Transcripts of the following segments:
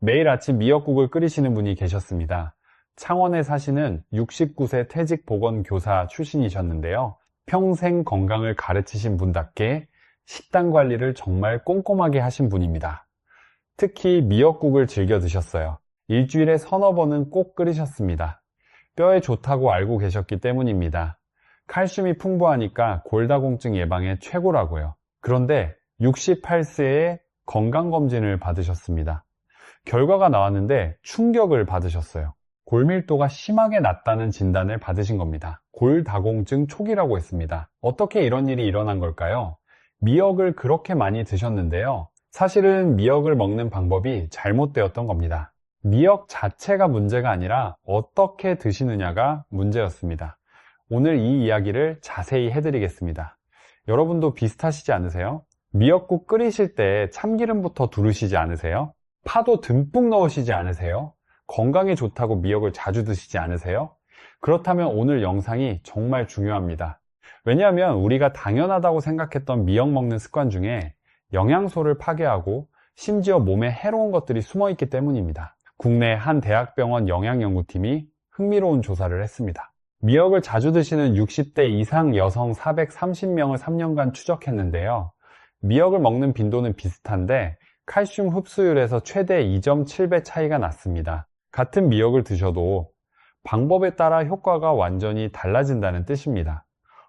매일 아침 미역국을 끓이시는 분이 계셨습니다. 창원에 사시는 69세 퇴직 보건교사 출신이셨는데요. 평생 건강을 가르치신 분답게 식단 관리를 정말 꼼꼼하게 하신 분입니다. 특히 미역국을 즐겨 드셨어요. 일주일에 서너 번은 꼭 끓이셨습니다. 뼈에 좋다고 알고 계셨기 때문입니다. 칼슘이 풍부하니까 골다공증 예방에 최고라고요. 그런데 68세에 건강검진을 받으셨습니다. 결과가 나왔는데 충격을 받으셨어요. 골밀도가 심하게 낮다는 진단을 받으신 겁니다. 골다공증 초기라고 했습니다. 어떻게 이런 일이 일어난 걸까요? 미역을 그렇게 많이 드셨는데요. 사실은 미역을 먹는 방법이 잘못되었던 겁니다. 미역 자체가 문제가 아니라 어떻게 드시느냐가 문제였습니다. 오늘 이 이야기를 자세히 해드리겠습니다. 여러분도 비슷하시지 않으세요? 미역국 끓이실 때 참기름부터 두르시지 않으세요? 파도 듬뿍 넣으시지 않으세요? 건강에 좋다고 미역을 자주 드시지 않으세요? 그렇다면 오늘 영상이 정말 중요합니다. 왜냐하면 우리가 당연하다고 생각했던 미역 먹는 습관 중에 영양소를 파괴하고 심지어 몸에 해로운 것들이 숨어 있기 때문입니다. 국내 한 대학병원 영양연구팀이 흥미로운 조사를 했습니다. 미역을 자주 드시는 60대 이상 여성 430명을 3년간 추적했는데요. 미역을 먹는 빈도는 비슷한데 칼슘 흡수율에서 최대 2.7배 차이가 났습니다. 같은 미역을 드셔도 방법에 따라 효과가 완전히 달라진다는 뜻입니다.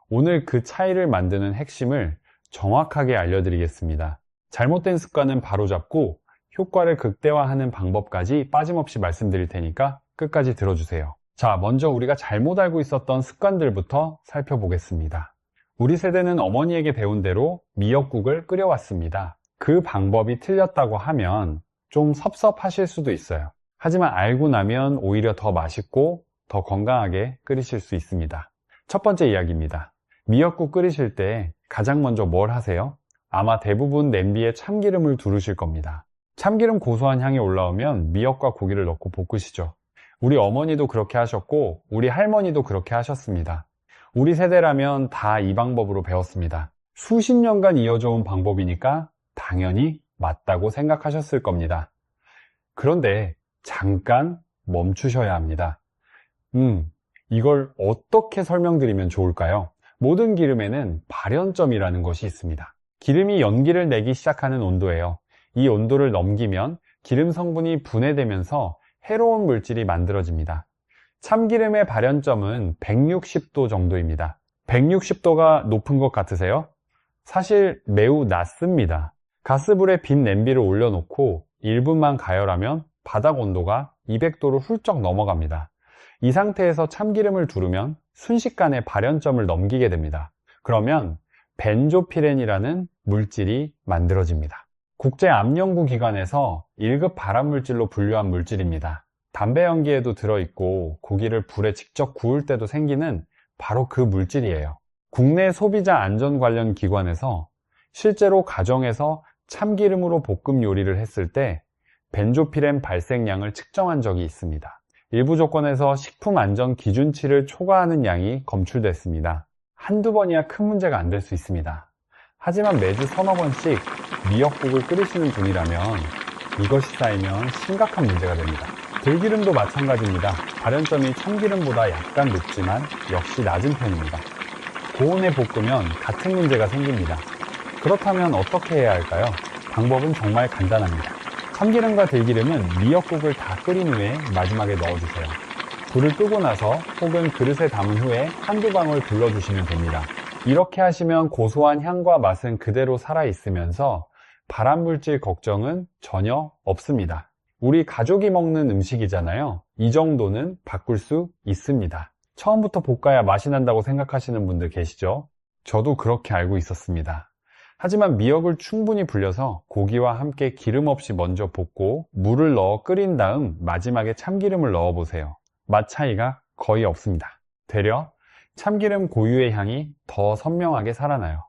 오늘 그 차이를 만드는 핵심을 정확하게 알려드리겠습니다. 잘못된 습관은 바로잡고 효과를 극대화하는 방법까지 빠짐없이 말씀드릴 테니까 끝까지 들어주세요. 자, 먼저 우리가 잘못 알고 있었던 습관들부터 살펴보겠습니다. 우리 세대는 어머니에게 배운 대로 미역국을 끓여왔습니다. 그 방법이 틀렸다고 하면 좀 섭섭하실 수도 있어요. 하지만 알고 나면 오히려 더 맛있고 더 건강하게 끓이실 수 있습니다. 첫 번째 이야기입니다. 미역국 끓이실 때 가장 먼저 뭘 하세요? 아마 대부분 냄비에 참기름을 두르실 겁니다. 참기름 고소한 향이 올라오면 미역과 고기를 넣고 볶으시죠. 우리 어머니도 그렇게 하셨고 우리 할머니도 그렇게 하셨습니다. 우리 세대라면 다 이 방법으로 배웠습니다. 수십 년간 이어져 온 방법이니까 당연히 맞다고 생각하셨을 겁니다. 그런데 잠깐 멈추셔야 합니다. 이걸 어떻게 설명드리면 좋을까요? 모든 기름에는 발연점이라는 것이 있습니다. 기름이 연기를 내기 시작하는 온도예요. 이 온도를 넘기면 기름 성분이 분해되면서 해로운 물질이 만들어집니다. 참기름의 발연점은 160도 정도입니다. 160도가 높은 것 같으세요? 사실 매우 낮습니다. 가스불에 빈 냄비를 올려놓고 1분만 가열하면 바닥 온도가 200도를 훌쩍 넘어갑니다. 이 상태에서 참기름을 두르면 순식간에 발연점을 넘기게 됩니다. 그러면 벤조피렌이라는 물질이 만들어집니다. 국제암연구기관에서 1급 발암물질로 분류한 물질입니다. 담배 연기에도 들어있고 고기를 불에 직접 구울 때도 생기는 바로 그 물질이에요. 국내 소비자 안전 관련 기관에서 실제로 가정에서 참기름으로 볶음 요리를 했을 때 벤조피렌 발생량을 측정한 적이 있습니다. 일부 조건에서 식품 안전 기준치를 초과하는 양이 검출됐습니다. 한두 번이야 큰 문제가 안 될 수 있습니다. 하지만 매주 서너 번씩 미역국을 끓이시는 분이라면 이것이 쌓이면 심각한 문제가 됩니다. 들기름도 마찬가지입니다. 발연점이 참기름보다 약간 높지만 역시 낮은 편입니다. 고온에 볶으면 같은 문제가 생깁니다. 그렇다면 어떻게 해야 할까요? 방법은 정말 간단합니다. 참기름과 들기름은 미역국을 다 끓인 후에 마지막에 넣어주세요. 불을 끄고 나서 혹은 그릇에 담은 후에 한두 방울 둘러주시면 됩니다. 이렇게 하시면 고소한 향과 맛은 그대로 살아있으면서 발암물질 걱정은 전혀 없습니다. 우리 가족이 먹는 음식이잖아요. 이 정도는 바꿀 수 있습니다. 처음부터 볶아야 맛이 난다고 생각하시는 분들 계시죠? 저도 그렇게 알고 있었습니다. 하지만 미역을 충분히 불려서 고기와 함께 기름 없이 먼저 볶고 물을 넣어 끓인 다음 마지막에 참기름을 넣어 보세요. 맛 차이가 거의 없습니다. 되려 참기름 고유의 향이 더 선명하게 살아나요.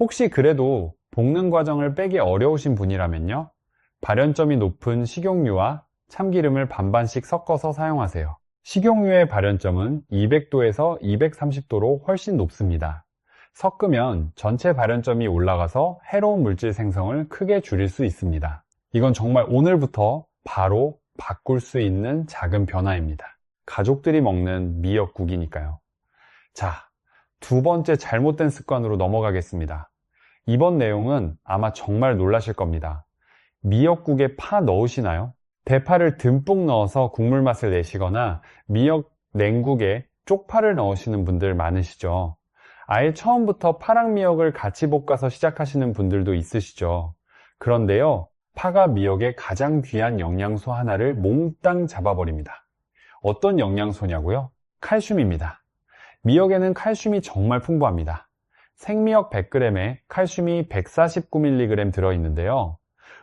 혹시 그래도 볶는 과정을 빼기 어려우신 분이라면요, 발연점이 높은 식용유와 참기름을 반반씩 섞어서 사용하세요. 식용유의 발연점은 200도에서 230도로 훨씬 높습니다. 섞으면 전체 발연점이 올라가서 해로운 물질 생성을 크게 줄일 수 있습니다. 이건 정말 오늘부터 바로 바꿀 수 있는 작은 변화입니다. 가족들이 먹는 미역국이니까요. 자, 두 번째 잘못된 습관으로 넘어가겠습니다. 이번 내용은 아마 정말 놀라실 겁니다. 미역국에 파 넣으시나요? 대파를 듬뿍 넣어서 국물 맛을 내시거나 미역 냉국에 쪽파를 넣으시는 분들 많으시죠. 아예 처음부터 파랑 미역을 같이 볶아서 시작하시는 분들도 있으시죠. 그런데요, 파가 미역의 가장 귀한 영양소 하나를 몽땅 잡아버립니다. 어떤 영양소냐고요? 칼슘입니다. 미역에는 칼슘이 정말 풍부합니다. 생미역 100g에 칼슘이 149mg 들어있는데요.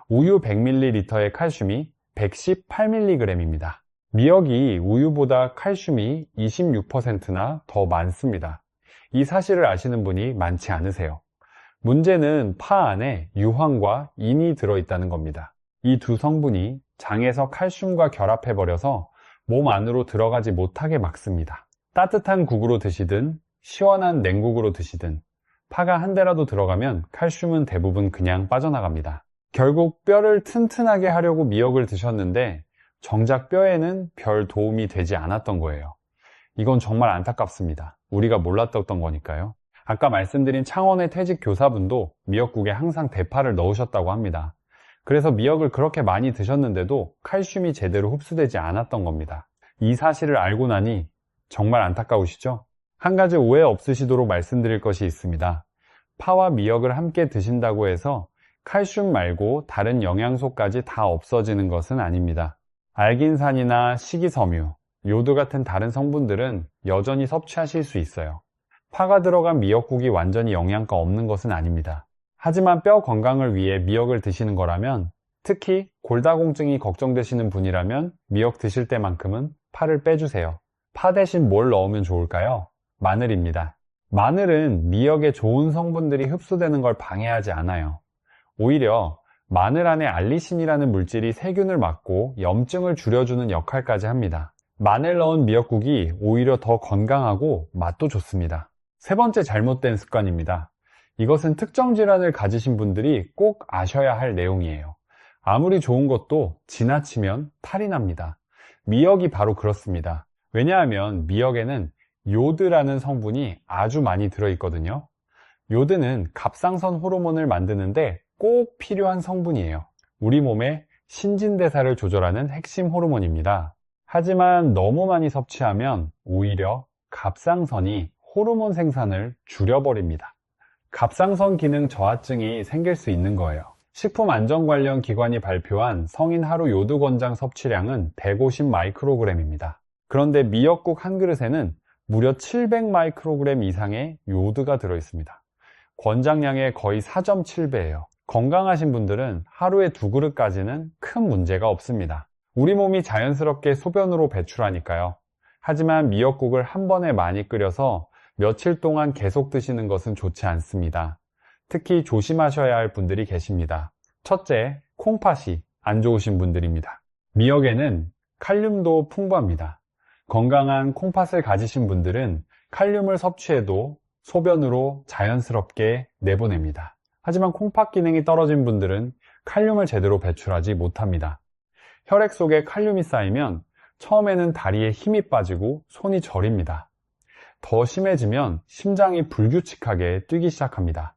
우유 100ml의 칼슘이 118mg입니다. 미역이 우유보다 칼슘이 26%나 더 많습니다. 이 사실을 아시는 분이 많지 않으세요. 문제는 파 안에 유황과 인이 들어있다는 겁니다. 이 두 성분이 장에서 칼슘과 결합해버려서 몸 안으로 들어가지 못하게 막습니다. 따뜻한 국으로 드시든 시원한 냉국으로 드시든 파가 한 대라도 들어가면 칼슘은 대부분 그냥 빠져나갑니다. 결국 뼈를 튼튼하게 하려고 미역을 드셨는데 정작 뼈에는 별 도움이 되지 않았던 거예요. 이건 정말 안타깝습니다. 우리가 몰랐던 거니까요. 아까 말씀드린 창원의 퇴직 교사분도 미역국에 항상 대파를 넣으셨다고 합니다. 그래서 미역을 그렇게 많이 드셨는데도 칼슘이 제대로 흡수되지 않았던 겁니다. 이 사실을 알고 나니 정말 안타까우시죠? 한 가지 오해 없으시도록 말씀드릴 것이 있습니다. 파와 미역을 함께 드신다고 해서 칼슘 말고 다른 영양소까지 다 없어지는 것은 아닙니다. 알긴산이나 식이섬유, 요드 같은 다른 성분들은 여전히 섭취하실 수 있어요. 파가 들어간 미역국이 완전히 영양가 없는 것은 아닙니다. 하지만 뼈 건강을 위해 미역을 드시는 거라면, 특히 골다공증이 걱정되시는 분이라면 미역 드실 때만큼은 파를 빼주세요. 파 대신 뭘 넣으면 좋을까요? 마늘입니다. 마늘은 미역에 좋은 성분들이 흡수되는 걸 방해하지 않아요. 오히려 마늘 안에 알리신이라는 물질이 세균을 막고 염증을 줄여주는 역할까지 합니다. 마늘 넣은 미역국이 오히려 더 건강하고 맛도 좋습니다. 세 번째 잘못된 습관입니다. 이것은 특정 질환을 가지신 분들이 꼭 아셔야 할 내용이에요. 아무리 좋은 것도 지나치면 탈이 납니다. 미역이 바로 그렇습니다. 왜냐하면 미역에는 요드라는 성분이 아주 많이 들어있거든요. 요드는 갑상선 호르몬을 만드는데 꼭 필요한 성분이에요. 우리 몸의 신진대사를 조절하는 핵심 호르몬입니다. 하지만 너무 많이 섭취하면 오히려 갑상선이 호르몬 생산을 줄여버립니다. 갑상선 기능 저하증이 생길 수 있는 거예요. 식품안전관련기관이 발표한 성인 하루 요드 권장 섭취량은 150 마이크로그램입니다. 그런데 미역국 한 그릇에는 무려 700 마이크로그램 이상의 요드가 들어있습니다. 권장량의 거의 4.7배예요. 건강하신 분들은 하루에 2그릇까지는 큰 문제가 없습니다. 우리 몸이 자연스럽게 소변으로 배출하니까요. 하지만 미역국을 한 번에 많이 끓여서 며칠 동안 계속 드시는 것은 좋지 않습니다. 특히 조심하셔야 할 분들이 계십니다. 첫째, 콩팥이 안 좋으신 분들입니다. 미역에는 칼륨도 풍부합니다. 건강한 콩팥을 가지신 분들은 칼륨을 섭취해도 소변으로 자연스럽게 내보냅니다. 하지만 콩팥 기능이 떨어진 분들은 칼륨을 제대로 배출하지 못합니다. 혈액 속에 칼륨이 쌓이면 처음에는 다리에 힘이 빠지고 손이 저립니다. 더 심해지면 심장이 불규칙하게 뛰기 시작합니다.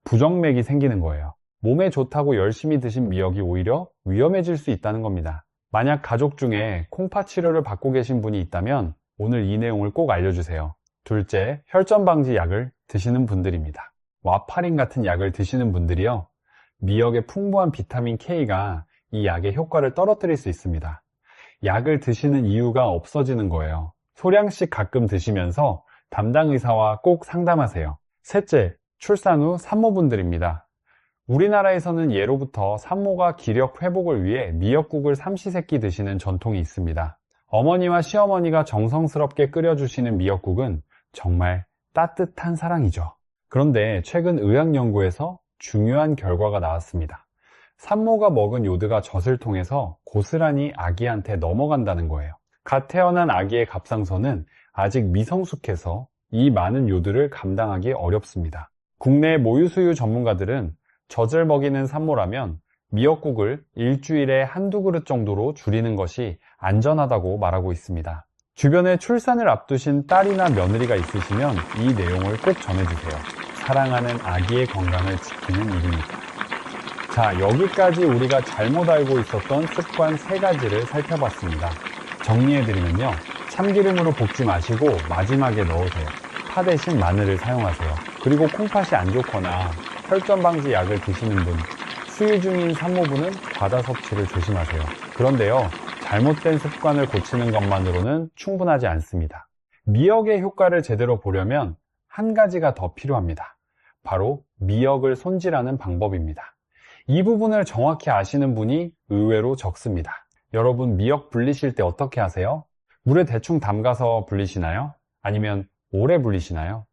부정맥이 생기는 거예요. 몸에 좋다고 열심히 드신 미역이 오히려 위험해질 수 있다는 겁니다. 만약 가족 중에 콩팥 치료를 받고 계신 분이 있다면 오늘 이 내용을 꼭 알려주세요. 둘째, 혈전 방지 약을 드시는 분들입니다. 와파린 같은 약을 드시는 분들이요, 미역의 풍부한 비타민 K가 이 약의 효과를 떨어뜨릴 수 있습니다. 약을 드시는 이유가 없어지는 거예요. 소량씩 가끔 드시면서 담당 의사와 꼭 상담하세요. 셋째, 출산 후 산모분들입니다. 우리나라에서는 예로부터 산모가 기력 회복을 위해 미역국을 삼시세끼 드시는 전통이 있습니다. 어머니와 시어머니가 정성스럽게 끓여주시는 미역국은 정말 따뜻한 사랑이죠. 그런데 최근 의학연구에서 중요한 결과가 나왔습니다. 산모가 먹은 요드가 젖을 통해서 고스란히 아기한테 넘어간다는 거예요. 갓 태어난 아기의 갑상선은 아직 미성숙해서 이 많은 요드를 감당하기 어렵습니다. 국내 모유수유 전문가들은 젖을 먹이는 산모라면 미역국을 일주일에 한두 그릇 정도로 줄이는 것이 안전하다고 말하고 있습니다. 주변에 출산을 앞두신 딸이나 며느리가 있으시면 이 내용을 꼭 전해주세요. 사랑하는 아기의 건강을 지키는 일이니까. 자, 여기까지 우리가 잘못 알고 있었던 습관 3가지를 살펴봤습니다. 정리해드리면요. 참기름으로 볶지 마시고 마지막에 넣으세요. 파 대신 마늘을 사용하세요. 그리고 콩팥이 안 좋거나 혈전 방지 약을 드시는 분, 수유 중인 산모분은 과다 섭취를 조심하세요. 그런데요, 잘못된 습관을 고치는 것만으로는 충분하지 않습니다. 미역의 효과를 제대로 보려면 한 가지가 더 필요합니다. 바로 미역을 손질하는 방법입니다. 이 부분을 정확히 아시는 분이 의외로 적습니다. 여러분, 미역 불리실 때 어떻게 하세요? 물에 대충 담가서 불리시나요? 아니면 오래 불리시나요?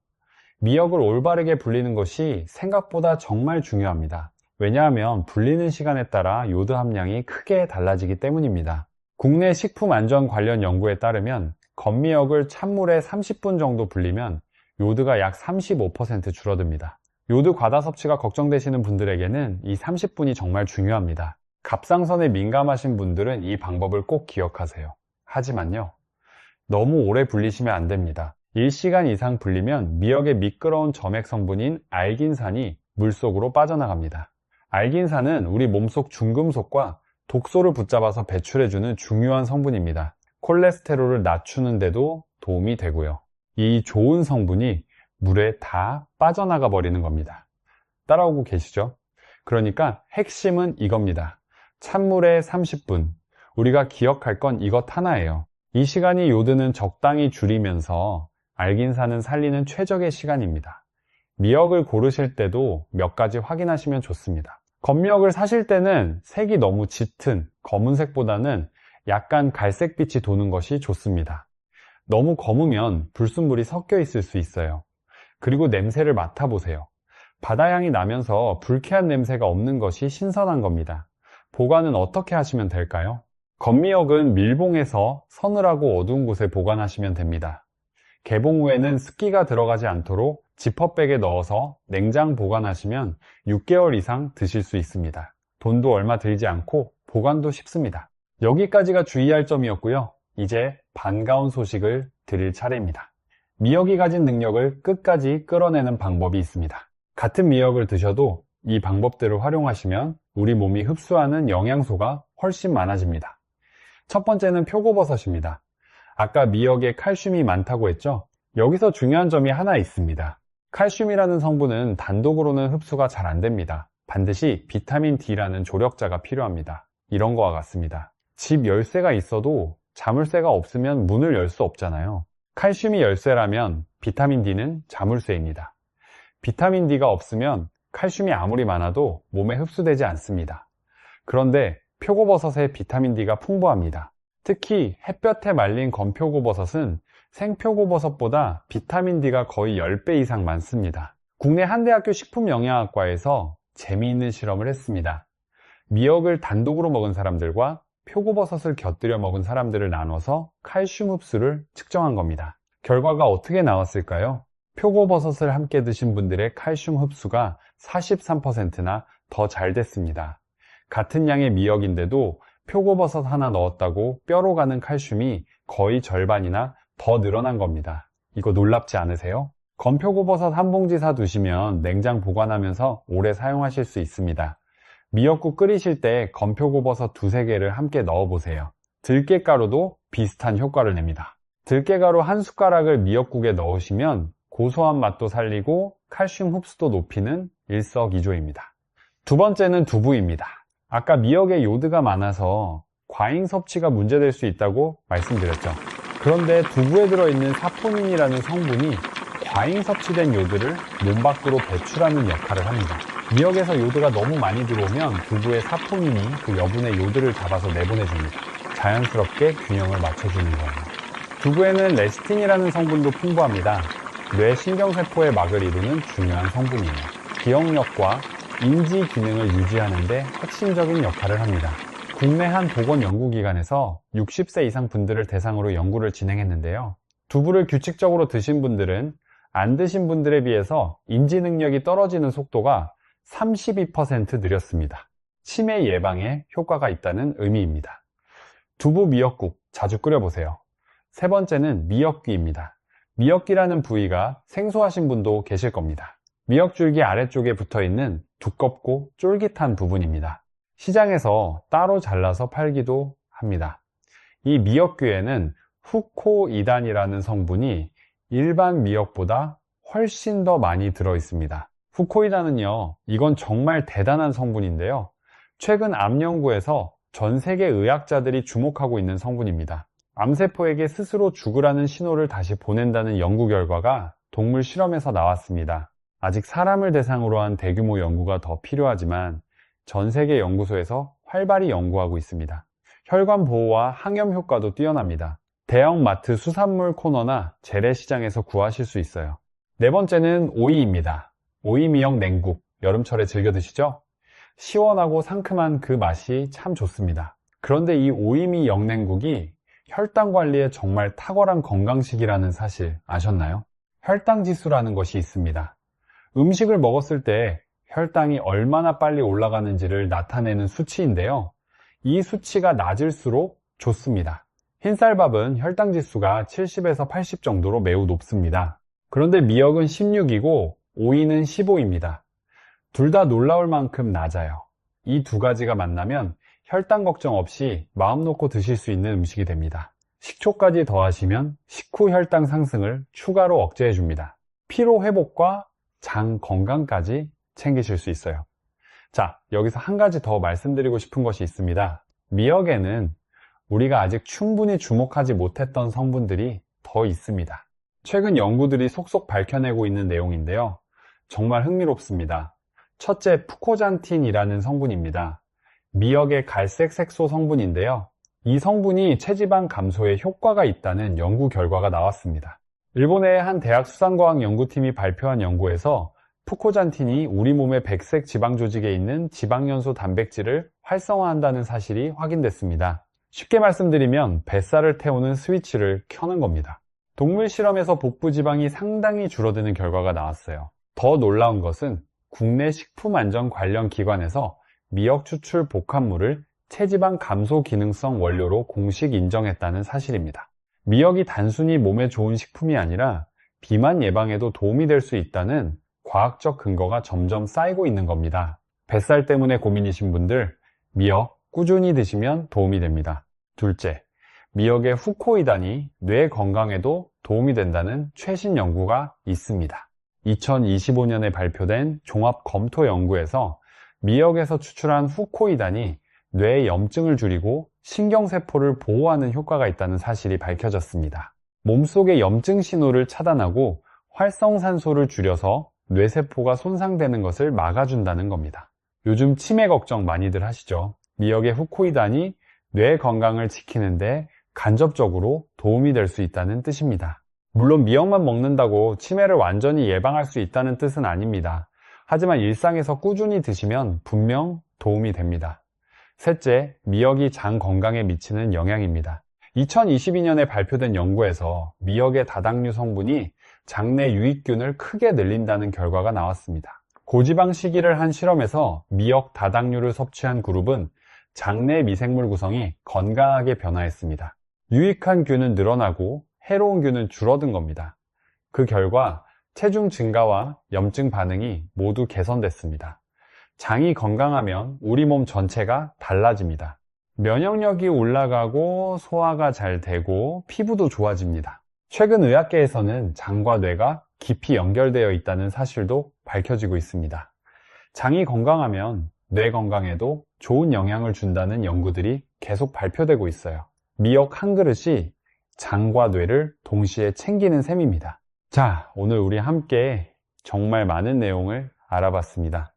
미역을 올바르게 불리는 것이 생각보다 정말 중요합니다. 왜냐하면 불리는 시간에 따라 요드 함량이 크게 달라지기 때문입니다. 국내 식품 안전 관련 연구에 따르면 건미역을 찬물에 30분 정도 불리면 요드가 약 35% 줄어듭니다. 요드 과다 섭취가 걱정되시는 분들에게는 이 30분이 정말 중요합니다. 갑상선에 민감하신 분들은 이 방법을 꼭 기억하세요. 하지만요, 너무 오래 불리시면 안 됩니다. 1시간 이상 불리면 미역의 미끄러운 점액 성분인 알긴산이 물속으로 빠져나갑니다. 알긴산은 우리 몸속 중금속과 독소를 붙잡아서 배출해주는 중요한 성분입니다. 콜레스테롤을 낮추는 데도 도움이 되고요. 이 좋은 성분이 물에 다 빠져나가 버리는 겁니다. 따라오고 계시죠? 그러니까 핵심은 이겁니다. 찬물에 30분. 우리가 기억할 건 이것 하나예요. 이 시간이 요드는 적당히 줄이면서 알긴산은 살리는 최적의 시간입니다. 미역을 고르실 때도 몇 가지 확인하시면 좋습니다. 건미역을 사실 때는 색이 너무 짙은 검은색보다는 약간 갈색빛이 도는 것이 좋습니다. 너무 검으면 불순물이 섞여 있을 수 있어요. 그리고 냄새를 맡아보세요. 바다향이 나면서 불쾌한 냄새가 없는 것이 신선한 겁니다. 보관은 어떻게 하시면 될까요? 건미역은 밀봉해서 서늘하고 어두운 곳에 보관하시면 됩니다. 개봉 후에는 습기가 들어가지 않도록 지퍼백에 넣어서 냉장 보관하시면 6개월 이상 드실 수 있습니다. 돈도 얼마 들지 않고 보관도 쉽습니다. 여기까지가 주의할 점이었고요. 이제 반가운 소식을 드릴 차례입니다. 미역이 가진 능력을 끝까지 끌어내는 방법이 있습니다. 같은 미역을 드셔도 이 방법들을 활용하시면 우리 몸이 흡수하는 영양소가 훨씬 많아집니다. 첫 번째는 표고버섯입니다. 아까 미역에 칼슘이 많다고 했죠? 여기서 중요한 점이 하나 있습니다. 칼슘이라는 성분은 단독으로는 흡수가 잘 안 됩니다. 반드시 비타민 D라는 조력자가 필요합니다. 이런 거와 같습니다. 집 열쇠가 있어도 자물쇠가 없으면 문을 열 수 없잖아요. 칼슘이 열쇠라면 비타민 D는 자물쇠입니다. 비타민 D가 없으면 칼슘이 아무리 많아도 몸에 흡수되지 않습니다. 그런데 표고버섯의 비타민 D가 풍부합니다. 특히 햇볕에 말린 건표고버섯은 생표고버섯보다 비타민 D가 거의 10배 이상 많습니다. 국내 한 대학교 식품영양학과에서 재미있는 실험을 했습니다. 미역을 단독으로 먹은 사람들과 표고버섯을 곁들여 먹은 사람들을 나눠서 칼슘 흡수를 측정한 겁니다. 결과가 어떻게 나왔을까요? 표고버섯을 함께 드신 분들의 칼슘 흡수가 43%나 더 잘 됐습니다. 같은 양의 미역인데도 표고버섯 하나 넣었다고 뼈로 가는 칼슘이 거의 절반이나 더 늘어난 겁니다. 이거 놀랍지 않으세요? 건표고버섯 한 봉지 사 두시면 냉장 보관하면서 오래 사용하실 수 있습니다. 미역국 끓이실 때 건표고버섯 2~3개를 함께 넣어보세요. 들깨가루도 비슷한 효과를 냅니다. 들깨가루 한 숟가락을 미역국에 넣으시면 고소한 맛도 살리고 칼슘 흡수도 높이는 일석이조입니다. 두 번째는 두부입니다. 아까 미역에 요드가 많아서 과잉 섭취가 문제될 수 있다고 말씀드렸죠. 그런데 두부에 들어있는 사포닌이라는 성분이 과잉 섭취된 요드를 몸 밖으로 배출하는 역할을 합니다. 미역에서 요드가 너무 많이 들어오면 두부의 사포닌이 그 여분의 요드를 잡아서 내보내줍니다. 자연스럽게 균형을 맞춰주는 거예요. 두부에는 레시틴이라는 성분도 풍부합니다. 뇌 신경세포의 막을 이루는 중요한 성분이에요. 기억력과 인지 기능을 유지하는 데 핵심적인 역할을 합니다. 국내 한 보건연구기관에서 60세 이상 분들을 대상으로 연구를 진행했는데요. 두부를 규칙적으로 드신 분들은 안 드신 분들에 비해서 인지 능력이 떨어지는 속도가 32% 느렸습니다. 치매 예방에 효과가 있다는 의미입니다. 두부 미역국 자주 끓여보세요. 세 번째는 미역귀입니다. 미역귀라는 부위가 생소하신 분도 계실 겁니다. 미역줄기 아래쪽에 붙어있는 두껍고 쫄깃한 부분입니다. 시장에서 따로 잘라서 팔기도 합니다. 이 미역귀에는 후코이단이라는 성분이 일반 미역보다 훨씬 더 많이 들어있습니다. 후코이단은요, 이건 정말 대단한 성분인데요. 최근 암 연구에서 전 세계 의학자들이 주목하고 있는 성분입니다. 암세포에게 스스로 죽으라는 신호를 다시 보낸다는 연구 결과가 동물 실험에서 나왔습니다. 아직 사람을 대상으로 한 대규모 연구가 더 필요하지만 전 세계 연구소에서 활발히 연구하고 있습니다. 혈관 보호와 항염 효과도 뛰어납니다. 대형 마트 수산물 코너나 재래시장에서 구하실 수 있어요. 네 번째는 오이입니다. 오이 미역 냉국, 여름철에 즐겨 드시죠? 시원하고 상큼한 그 맛이 참 좋습니다. 그런데 이 오이미 영냉국이 혈당 관리에 정말 탁월한 건강식이라는 사실 아셨나요? 혈당 지수라는 것이 있습니다. 음식을 먹었을 때 혈당이 얼마나 빨리 올라가는지를 나타내는 수치인데요. 이 수치가 낮을수록 좋습니다. 흰쌀밥은 혈당 지수가 70에서 80 정도로 매우 높습니다. 그런데 미역은 16이고 오이는 15입니다. 둘 다 놀라울 만큼 낮아요. 이 두 가지가 만나면 혈당 걱정 없이 마음 놓고 드실 수 있는 음식이 됩니다. 식초까지 더하시면 식후 혈당 상승을 추가로 억제해 줍니다. 피로 회복과 장 건강까지 챙기실 수 있어요. 자, 여기서 한 가지 더 말씀드리고 싶은 것이 있습니다. 미역에는 우리가 아직 충분히 주목하지 못했던 성분들이 더 있습니다. 최근 연구들이 속속 밝혀내고 있는 내용인데요. 정말 흥미롭습니다. 첫째, 푸코잔틴이라는 성분입니다. 미역의 갈색 색소 성분인데요. 이 성분이 체지방 감소에 효과가 있다는 연구 결과가 나왔습니다. 일본의 한 대학 수산과학 연구팀이 발표한 연구에서 푸코잔틴이 우리 몸의 백색 지방 조직에 있는 지방연소 단백질을 활성화한다는 사실이 확인됐습니다. 쉽게 말씀드리면 뱃살을 태우는 스위치를 켜는 겁니다. 동물 실험에서 복부 지방이 상당히 줄어드는 결과가 나왔어요. 더 놀라운 것은 국내 식품안전 관련 기관에서 미역 추출 복합물을 체지방 감소 기능성 원료로 공식 인정했다는 사실입니다. 미역이 단순히 몸에 좋은 식품이 아니라 비만 예방에도 도움이 될 수 있다는 과학적 근거가 점점 쌓이고 있는 겁니다. 뱃살 때문에 고민이신 분들, 미역 꾸준히 드시면 도움이 됩니다. 둘째, 미역의 후코이단이 뇌 건강에도 도움이 된다는 최신 연구가 있습니다. 2025년에 발표된 종합 검토 연구에서 미역에서 추출한 후코이단이 뇌의 염증을 줄이고 신경세포를 보호하는 효과가 있다는 사실이 밝혀졌습니다. 몸속의 염증 신호를 차단하고 활성산소를 줄여서 뇌세포가 손상되는 것을 막아준다는 겁니다. 요즘 치매 걱정 많이들 하시죠? 미역의 후코이단이 뇌 건강을 지키는데 간접적으로 도움이 될 수 있다는 뜻입니다. 물론 미역만 먹는다고 치매를 완전히 예방할 수 있다는 뜻은 아닙니다. 하지만 일상에서 꾸준히 드시면 분명 도움이 됩니다. 셋째, 미역이 장 건강에 미치는 영향입니다. 2022년에 발표된 연구에서 미역의 다당류 성분이 장내 유익균을 크게 늘린다는 결과가 나왔습니다. 고지방 시기를 한 실험에서 미역 다당류를 섭취한 그룹은 장내 미생물 구성이 건강하게 변화했습니다. 유익한 균은 늘어나고 해로운 균은 줄어든 겁니다. 그 결과 체중 증가와 염증 반응이 모두 개선됐습니다. 장이 건강하면 우리 몸 전체가 달라집니다. 면역력이 올라가고 소화가 잘 되고 피부도 좋아집니다. 최근 의학계에서는 장과 뇌가 깊이 연결되어 있다는 사실도 밝혀지고 있습니다. 장이 건강하면 뇌 건강에도 좋은 영향을 준다는 연구들이 계속 발표되고 있어요. 미역 한 그릇이 장과 뇌를 동시에 챙기는 셈입니다. 자, 오늘 우리 함께 정말 많은 내용을 알아봤습니다.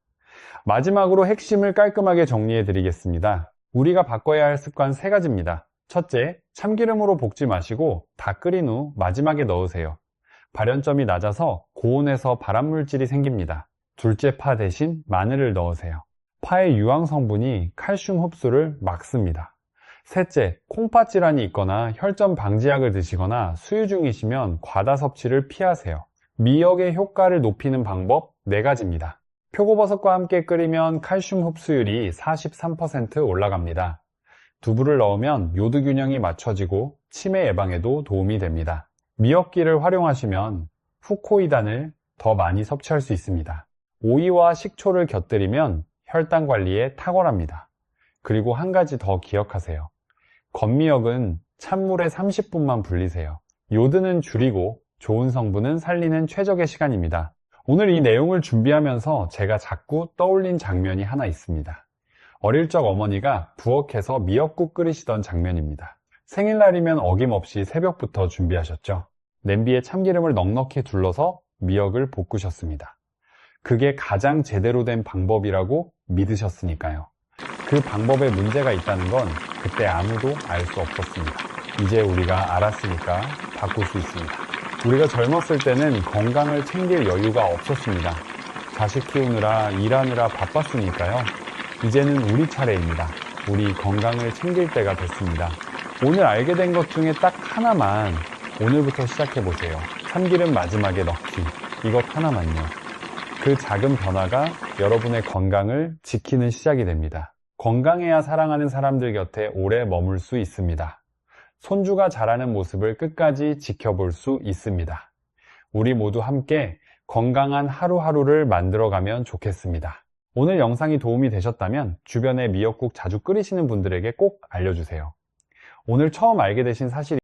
마지막으로 핵심을 깔끔하게 정리해 드리겠습니다. 우리가 바꿔야 할 습관 3가지입니다. 첫째, 참기름으로 볶지 마시고 다 끓인 후 마지막에 넣으세요. 발연점이 낮아서 고온에서 발암물질이 생깁니다. 둘째, 파 대신 마늘을 넣으세요. 파의 유황 성분이 칼슘 흡수를 막습니다. 셋째, 콩팥 질환이 있거나 혈전 방지약을 드시거나 수유 중이시면 과다 섭취를 피하세요. 미역의 효과를 높이는 방법 4가지입니다. 표고버섯과 함께 끓이면 칼슘 흡수율이 43% 올라갑니다. 두부를 넣으면 요드 균형이 맞춰지고 치매 예방에도 도움이 됩니다. 미역기를 활용하시면 후코이단을 더 많이 섭취할 수 있습니다. 오이와 식초를 곁들이면 혈당 관리에 탁월합니다. 그리고 한 가지 더 기억하세요. 건미역은 찬물에 30분만 불리세요. 요드는 줄이고 좋은 성분은 살리는 최적의 시간입니다. 오늘 이 내용을 준비하면서 제가 자꾸 떠올린 장면이 하나 있습니다. 어릴 적 어머니가 부엌에서 미역국 끓이시던 장면입니다. 생일날이면 어김없이 새벽부터 준비하셨죠. 냄비에 참기름을 넉넉히 둘러서 미역을 볶으셨습니다. 그게 가장 제대로 된 방법이라고 믿으셨으니까요. 그 방법에 문제가 있다는 건 그때 아무도 알 수 없었습니다. 이제 우리가 알았으니까 바꿀 수 있습니다. 우리가 젊었을 때는 건강을 챙길 여유가 없었습니다. 자식 키우느라 일하느라 바빴으니까요. 이제는 우리 차례입니다. 우리 건강을 챙길 때가 됐습니다. 오늘 알게 된 것 중에 딱 하나만 오늘부터 시작해보세요. 참기름 마지막에 넣기. 이것 하나만요. 그 작은 변화가 여러분의 건강을 지키는 시작이 됩니다. 건강해야 사랑하는 사람들 곁에 오래 머물 수 있습니다. 손주가 자라는 모습을 끝까지 지켜볼 수 있습니다. 우리 모두 함께 건강한 하루하루를 만들어가면 좋겠습니다. 오늘 영상이 도움이 되셨다면 주변에 미역국 자주 끓이시는 분들에게 꼭 알려주세요. 오늘 처음 알게 되신 사실이